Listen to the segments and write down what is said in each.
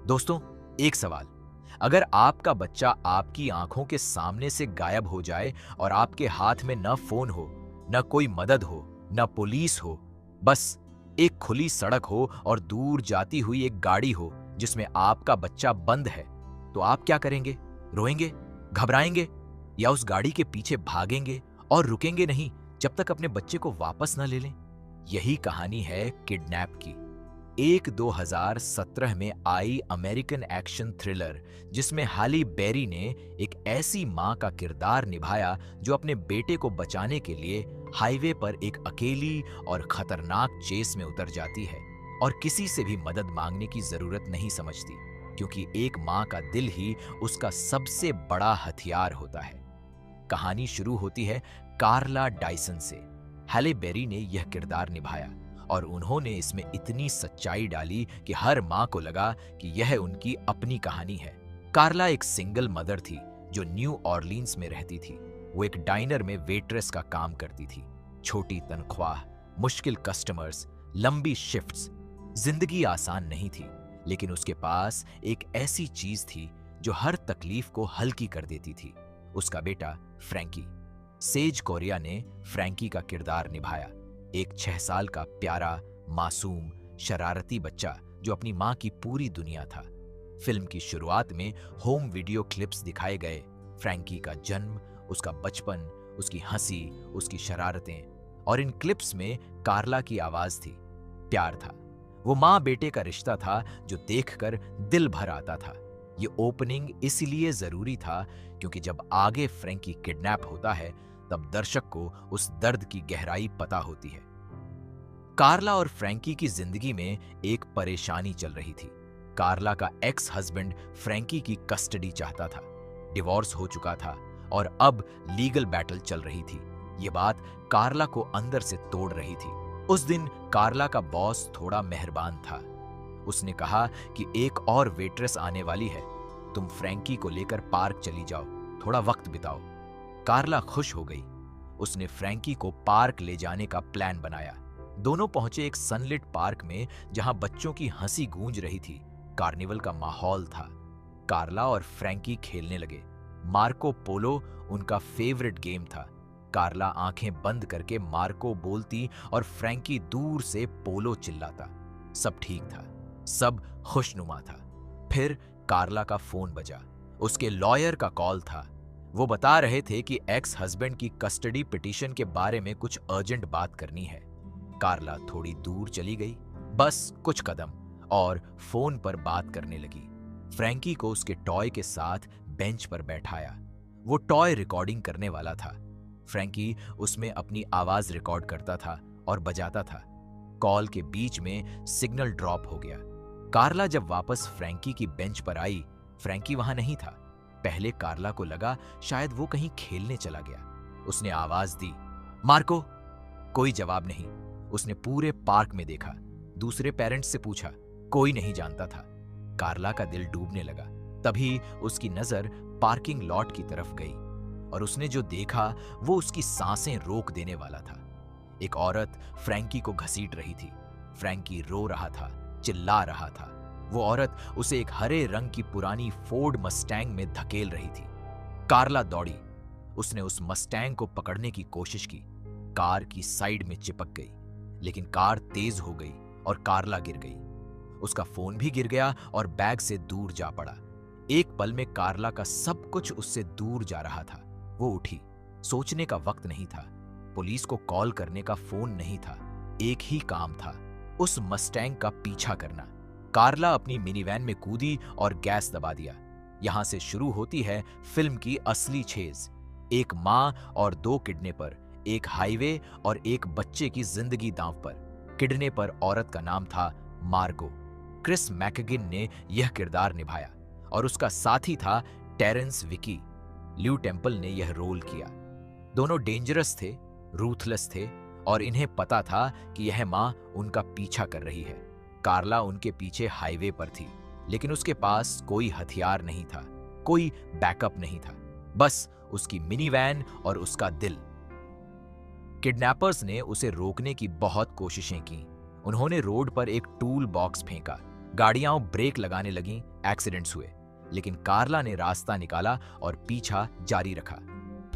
दोस्तों, एक सवाल। अगर आपका बच्चा आपकी आंखों के सामने से गायब हो जाए और आपके हाथ में न फोन हो, न कोई मदद हो, न पुलिस हो, बस एक खुली सड़क हो और दूर जाती हुई एक गाड़ी हो जिसमें आपका बच्चा बंद है, तो आप क्या करेंगे? रोएंगे? घबराएंगे? या उस गाड़ी के पीछे भागेंगे और रुकेंगे नहीं जब तक अपने बच्चे को वापस न ले लें? यही कहानी है किडनैप की। एक 2017 में आई अमेरिकन एक्शन थ्रिलर जिसमें हाली बेरी ने एक ऐसी मां का किरदार निभाया जो अपने बेटे को बचाने के लिए हाईवे पर एक अकेली और खतरनाक चेस में उतर जाती है और किसी से भी मदद मांगने की जरूरत नहीं समझती, क्योंकि एक मां का दिल ही उसका सबसे बड़ा हथियार होता है। कहानी शुरू होती है कार्ला डाइसन से। हैले बेरी ने यह किरदार निभाया और उन्होंने इसमें इतनी सच्चाई डाली कि हर मां को लगा कि यह उनकी अपनी कहानी है। कार्ला एक सिंगल मदर थी जो न्यू ऑरलीन्स में रहती थी। वो एक डाइनर में वेट्रेस का काम करती थी। छोटी तनख्वाह, मुश्किल कस्टमर्स, लंबी शिफ्ट्स। जिंदगी आसान नहीं थी, लेकिन उसके पास एक ऐसी चीज थी जो हर तकलीफ को हल्की कर देती थी। उसका बेटा फ्रैंकी। सेज कोरिया ने फ्रैंकी का किरदार निभाया। एक 6 साल का प्यारा, मासूम, शरारती बच्चा जो अपनी मां की पूरी दुनिया था। फिल्म की शुरुआत में होम वीडियो क्लिप्स दिखाए गए। फ्रैंकी का जन्म, उसका बचपन, उसकी हंसी, उसकी शरारतें, और इन क्लिप्स में कार्ला की आवाज थी। प्यार था। वो मां बेटे का रिश्ता था जो देखकर दिल भर आता था। ये ओपनिंग इसलिए जरूरी था क्योंकि जब आगे फ्रैंकी किडनैप होता है तब दर्शक को उस दर्द की गहराई पता होती है। कार्ला और फ्रैंकी की जिंदगी में एक परेशानी चल रही थी। कार्ला का एक्स हस्बैंड फ्रैंकी की कस्टडी चाहता था। डिवोर्स हो चुका था और अब लीगल बैटल चल रही थी। ये बात कार्ला को अंदर से तोड़ रही थी। उस दिन कार्ला का बॉस थोड़ा मेहरबान था। उसने कहा कि एक और वेट्रेस आने वाली है, तुम फ्रैंकी को लेकर पार्क चली जाओ, थोड़ा वक्त बिताओ। कार्ला खुश हो गई। उसने फ्रैंकी को पार्क ले जाने का प्लान बनाया। दोनों पहुंचे एक सनलिट पार्क में जहां बच्चों की हंसी गूंज रही थी। कार्निवल का माहौल था। कार्ला और फ्रैंकी खेलने लगे। मार्को पोलो उनका फेवरेट गेम था। कार्ला आंखें बंद करके मार्को बोलती और फ्रैंकी दूर से पोलो चिल्लाता। सब ठीक था, सब खुशनुमा था। फिर कार्ला का फोन बजा। उसके लॉयर का कॉल था। वो बता रहे थे कि एक्स हस्बैंड की कस्टडी पिटीशन के बारे में कुछ अर्जेंट बात करनी है। कार्ला थोड़ी दूर चली गई, बस कुछ कदम, और फोन पर बात करने लगी। फ्रैंकी को उसके टॉय के साथ बेंच पर बैठाया। वो टॉय रिकॉर्डिंग करने वाला था। फ्रैंकी उसमें अपनी आवाज रिकॉर्ड करता था और बजाता था। कॉल के बीच में सिग्नल ड्रॉप हो गया। कार्ला जब वापस फ्रैंकी की बेंच पर आई, फ्रैंकी वहां नहीं था। पहले कार्ला को लगा शायद वो कहीं खेलने चला गया। उसने आवाज दी, मार्को। कोई जवाब नहीं। उसने पूरे पार्क में देखा, दूसरे पेरेंट्स से पूछा, कोई नहीं जानता था। कार्ला का दिल डूबने लगा। तभी उसकी नजर पार्किंग लॉट की तरफ गई और उसने जो देखा वो उसकी सांसें रोक देने वाला था। एक औरत फ्रैंकी को घसीट रही थी। फ्रैंकी रो रहा था, चिल्ला रहा था। वो औरत उसे एक हरे रंग की पुरानी फोर्ड मस्टैंग में धकेल रही थी। कार्ला दौड़ी। उसने उस मस्टैंग को पकड़ने की कोशिश की। कार की साइड में चिपक गई, लेकिन कार तेज हो गई और कार्ला गिर गई। उसका फोन भी गिर गया और बैग से दूर जा पड़ा। एक पल में कार्ला का सब कुछ उससे दूर जा रहा था। वो उठी। सोचने का वक्त नहीं था। पुलिस को कॉल करने का फोन नहीं था। एक ही काम था, उस मस्टैंग का पीछा करना। कार्ला अपनी मिनीवैन में कूदी और गैस दबा दिया। यहां से शुरू होती है फिल्म की असली छेज। एक मां और 2 किडनैपर, एक हाईवे और एक बच्चे की जिंदगी दांव पर। किडनैपर औरत का नाम था मार्गो। क्रिस मैकगिन ने यह किरदार निभाया और उसका साथी था टेरेंस विकी। ल्यू टेम्पल ने यह रोल किया। दोनों डेंजरस थे, रूथलेस थे और इन्हें पता था कि यह मां उनका पीछा कर रही है। कार्ला उनके पीछे हाईवे पर थी, लेकिन उसके पास कोई हथियार नहीं था, कोई बैकअप नहीं था, बस उसकी मिनीवैन और उसका दिल। किडनैपर्स ने उसे रोकने की बहुत कोशिशें की। उन्होंने रोड पर एक टूल बॉक्स फेंका, गाड़ियां ब्रेक लगाने लगीं, एक्सीडेंट्स हुए, लेकिन कार्ला ने रास्ता निकाला और पीछा जारी रखा।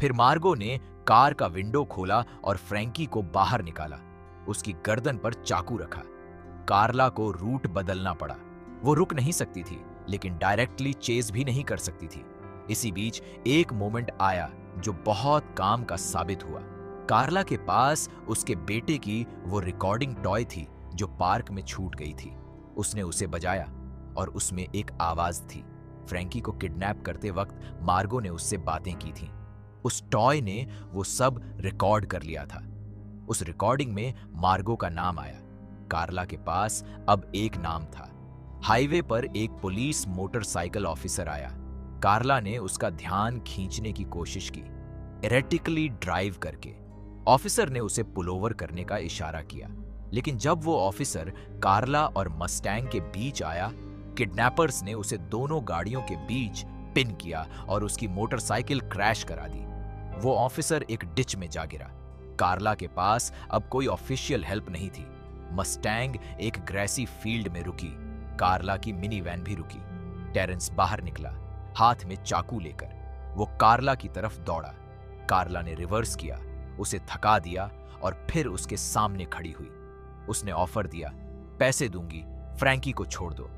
फिर मार्गो ने कार का विंडो खोला और फ्रैंकी को बाहर निकाला। उसकी गर्दन पर चाकू रखा। कार्ला को रूट बदलना पड़ा। वो रुक नहीं सकती थी, लेकिन डायरेक्टली चेज भी नहीं कर सकती थी। इसी बीच एक मोमेंट आया जो बहुत काम का साबित हुआ। कार्ला के पास उसके बेटे की वो रिकॉर्डिंग टॉय थी जो पार्क में छूट गई थी। उसने उसे बजाया और उसमें एक आवाज थी। फ्रैंकी को किडनैप करते वक्त मार्गो ने उससे बातें की थी। उस टॉय ने वो सब रिकॉर्ड कर लिया था। उस रिकॉर्डिंग में मार्गो का नाम आया। कार्ला के पास अब एक नाम था। हाईवे पर एक पुलिस मोटरसाइकिल ऑफिसर आया। कार्ला ने उसका ध्यान खींचने की कोशिश की, एरेटिकली ड्राइव करके। ऑफिसर ने उसे पुलोवर करने का इशारा किया, लेकिन जब वो ऑफिसर कार्ला और मस्टैंग के बीच आया, किडनैपर्स ने उसे दोनों गाड़ियों के बीच पिन किया और उसकी मोटरसाइकिल क्रैश करा दी। वो ऑफिसर एक डिच में जा गिरा। कार्ला के पास अब कोई ऑफिशियल हेल्प नहीं थी। मस्टैंग एक ग्रेसी फील्ड में रुकी। कार्ला की मिनी वैन भी रुकी। टेरेंस बाहर निकला, हाथ में चाकू लेकर। वो कार्ला की तरफ दौड़ा। कार्ला ने रिवर्स किया, उसे थका दिया और फिर उसके सामने खड़ी हुई। उसने ऑफर दिया, पैसे दूंगी, फ्रैंकी को छोड़ दो।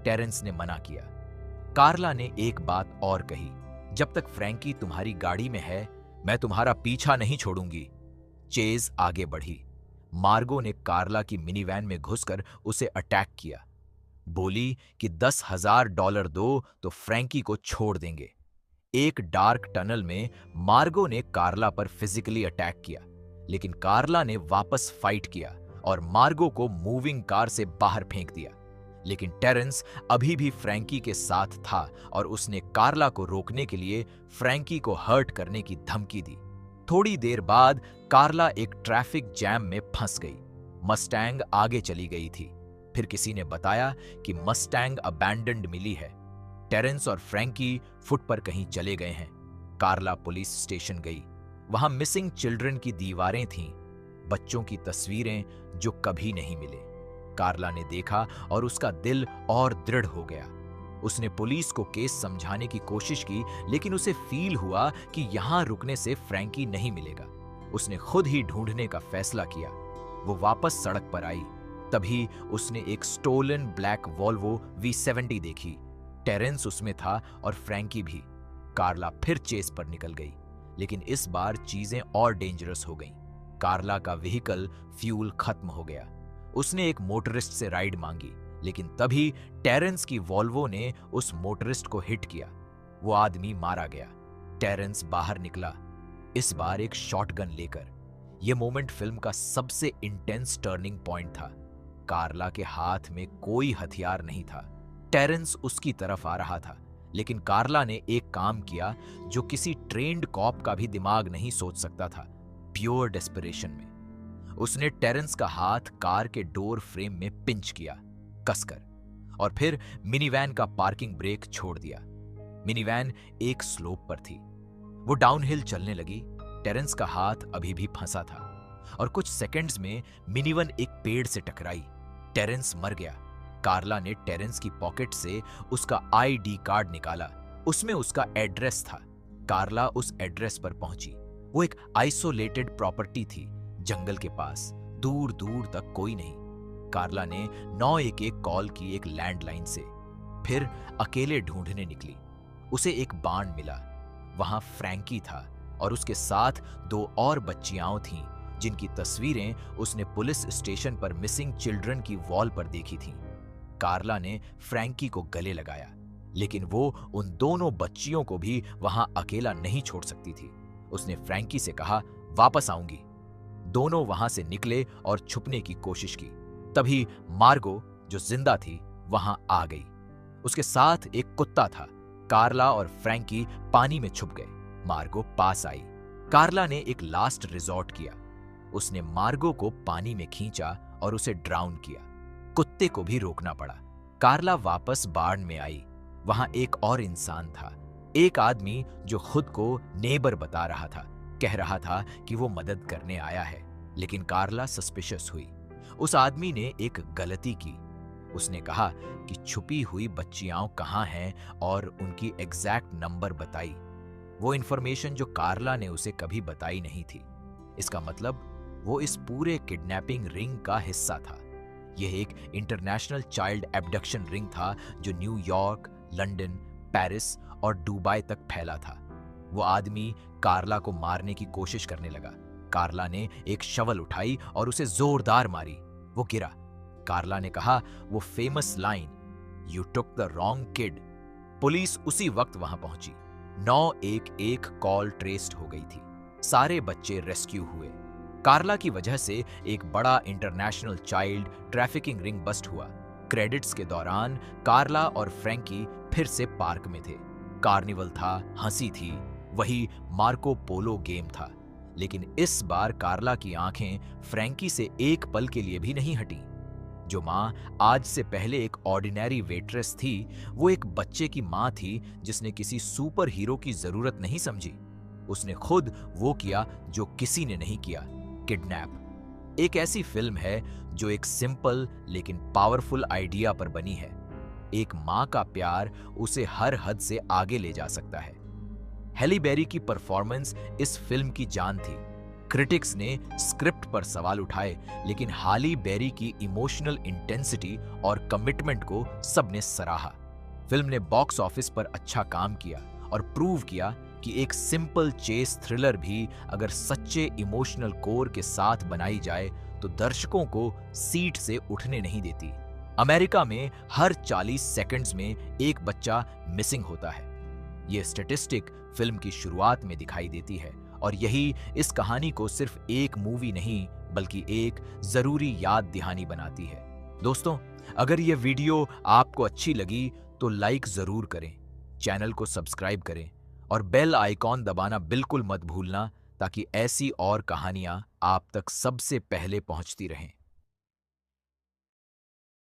टेरेंस ने मना किया। कार्ला ने एक बात और कही, जब तक फ्रैंकी तुम्हारी गाड़ी में है, मैं तुम्हारा पीछा नहीं छोड़ूंगी। चेज आगे बढ़ी। मार्गो ने कार्ला की मिनीवैन में घुसकर उसे अटैक किया। बोली कि $10,000 दो तो फ्रैंकी को छोड़ देंगे। एक डार्क टनल में मार्गो ने कार्ला पर फिजिकली अटैक किया, लेकिन कार्ला ने वापस फाइट किया और मार्गो को मूविंग कार से बाहर फेंक दिया। लेकिन टेरेंस अभी भी फ्रैंकी के साथ था और उसने कार्ला को रोकने के लिए फ्रैंकी को हर्ट करने की धमकी दी। थोड़ी देर बाद कार्ला एक ट्रैफिक जैम में फंस गई। मस्टैंग आगे चली गई थी। फिर किसी ने बताया कि मस्टैंग अबैंडन्ड मिली है। टेरेंस और फ्रैंकी फुट पर कहीं चले गए हैं। कार्ला पुलिस स्टेशन गई। वहां मिसिंग चिल्ड्रन की दीवारें थीं, बच्चों की तस्वीरें जो कभी नहीं मिले। कार्ला ने देखा और उसका दिल और दृढ़ हो गया। उसने पुलिस को केस समझाने की कोशिश की, लेकिन उसे फील हुआ कि यहां रुकने से फ्रैंकी नहीं मिलेगा। उसने खुद ही ढूंढने का फैसला किया। वो वापस सड़क पर आई। तभी उसने एक स्टोलन ब्लैक वॉल्वो V70 देखी। टेरेंस उसमें था और फ्रैंकी भी। कार्ला फिर चेस पर निकल गई, लेकिन इस बार चीजें और डेंजरस हो गईं। कार्ला का व्हीकल फ्यूल खत्म हो गया। उसने एक मोटरिस्ट से राइड मांगी, लेकिन तभी टेरेंस की वॉल्वो ने उस मोटरिस्ट को हिट किया। वो आदमी मारा गया। टेरेंस बाहर निकला, इस बार एक शॉटगन लेकर। यह मोमेंट फिल्म का सबसे इंटेंस टर्निंग पॉइंट था। कार्ला के हाथ में कोई हथियार नहीं था। टेरेंस उसकी तरफ आ रहा था, लेकिन कार्ला ने एक काम किया जो किसी ट्रेन्ड कॉप का भी दिमाग नहीं सोच सकता था, प्योर डेस्परेशन में। उसने टेरेंस का हाथ कार के डोर फ्रेम में पिंच किया, कसकर, और फिर मिनीवैन का पार्किंग ब्रेक छोड़ दिया। मिनीवैन एक स्लोप पर थी। वो डाउनहिल चलने लगी। टेरेंस का हाथ अभी भी फंसा था और कुछ सेकंड्स में मिनीवैन एक पेड़ से टकराई। टेरेंस मर गया। कार्ला ने टेरेंस की पॉकेट से उसका ID कार्ड निकाला। उसमें उसका एड्रेस था। कार्ला उस एड्रेस पर पहुंची। वो एक आइसोलेटेड प्रॉपर्टी थी, जंगल के पास, दूर दूर तक कोई नहीं। कार्ला ने 911 कॉल की एक लैंडलाइन से, फिर अकेले ढूंढने निकली। उसे एक बाण मिला। वहां फ्रैंकी था और उसके साथ 2 और बच्चियां थीं, जिनकी तस्वीरें उसने पुलिस स्टेशन पर मिसिंग चिल्ड्रन की वॉल पर देखी थीं। कार्ला ने फ्रैंकी को गले लगाया, लेकिन वो उन दोनों बच्चियों को भी वहां अकेला नहीं छोड़ सकती थी। उसने फ्रैंकी से कहा, वापस आऊंगी। दोनों वहां से निकले और छुपने की कोशिश की। तभी मार्गो, जो जिंदा थी, वहां आ गई। उसके साथ एक कुत्ता था। कार्ला और फ्रैंकी पानी में छुप गए। मार्गो पास आई। कार्ला ने एक लास्ट रिजॉर्ट किया। उसने मार्गो को पानी में खींचा और उसे ड्राउन किया। कुत्ते को भी रोकना पड़ा। कार्ला वापस बार्न में आई। वहां एक और इंसान था, एक आदमी जो खुद को नेबर बता रहा था, कह रहा था कि वो मदद करने आया है। लेकिन कार्ला सस्पिशियस हुई। उस आदमी ने एक गलती की। उसने कहा कि छुपी हुई बच्चियां कहाँ हैं और उनकी एग्जैक्ट नंबर बताई। वो इन्फॉर्मेशन जो कार्ला ने उसे कभी बताई नहीं थी। इसका मतलब वो इस पूरे किडनैपिंग रिंग का हिस्सा था। यह एक इंटरनेशनल चाइल्ड एब्डक्शन रिंग था जो न्यूयॉर्क, लंदन, पेरिस और दुबई तक फैला था। वो आदमी कार्ला को मारने की कोशिश करने लगा। कार्ला ने एक शवल उठाई और उसे जोरदार मारी। वो गिरा। कार्ला ने कहा वो famous line, "you took the wrong kid". Police उसी वक्त वहां पहुंची। 911 कॉल ट्रेस्ड हो गई थी। सारे बच्चे रेस्क्यू हुए। कार्ला की वजह से एक बड़ा international child trafficking ring bust हुआ। क्रेडिट्स के दौरान कार्ला और फ्रैंकी फिर से पार्क में थे। कार्निवल था, हंसी थी, वही मार्को पोलो गेम था। लेकिन इस बार कार्ला की आंखें फ्रैंकी से एक पल के लिए भी नहीं हटी। जो माँ आज से पहले एक ऑर्डिनरी वेट्रेस थी, वो एक बच्चे की माँ थी जिसने किसी सुपर हीरो की जरूरत नहीं समझी। उसने खुद वो किया जो किसी ने नहीं किया, किडनैप। एक ऐसी फिल्म है जो एक सिंपल लेकिन पावरफुल आइडिया पर बनी है। एक माँ का प्यार उसे हर हद से आगे ले जा सकता है। हैली बेरी की परफॉर्मेंस इस फिल्म की जान थी। क्रिटिक्स ने स्क्रिप्ट पर सवाल उठाए, लेकिन हाली बेरी की इमोशनल इंटेंसिटी और कमिटमेंट को सबने सराहा। फिल्म ने बॉक्स ऑफिस पर अच्छा काम किया और प्रूव किया कि एक सिंपल चेस थ्रिलर भी अगर सच्चे इमोशनल कोर के साथ बनाई जाए तो दर्शकों को सीट से उठने नहीं देती। अमेरिका में हर 40 सेकंड्स में एक बच्चा मिसिंग होता है। ये स्टैटिस्टिक फिल्म की शुरुआत में दिखाई देती है और यही इस कहानी को सिर्फ एक मूवी नहीं बल्कि एक जरूरी याद दहानी बनाती है। दोस्तों, अगर ये वीडियो आपको अच्छी लगी तो लाइक जरूर करें, चैनल को सब्सक्राइब करें और बेल आइकॉन दबाना बिल्कुल मत भूलना ताकि ऐसी और कहानियां आप तक सबसे पहले पहुंचती रहें।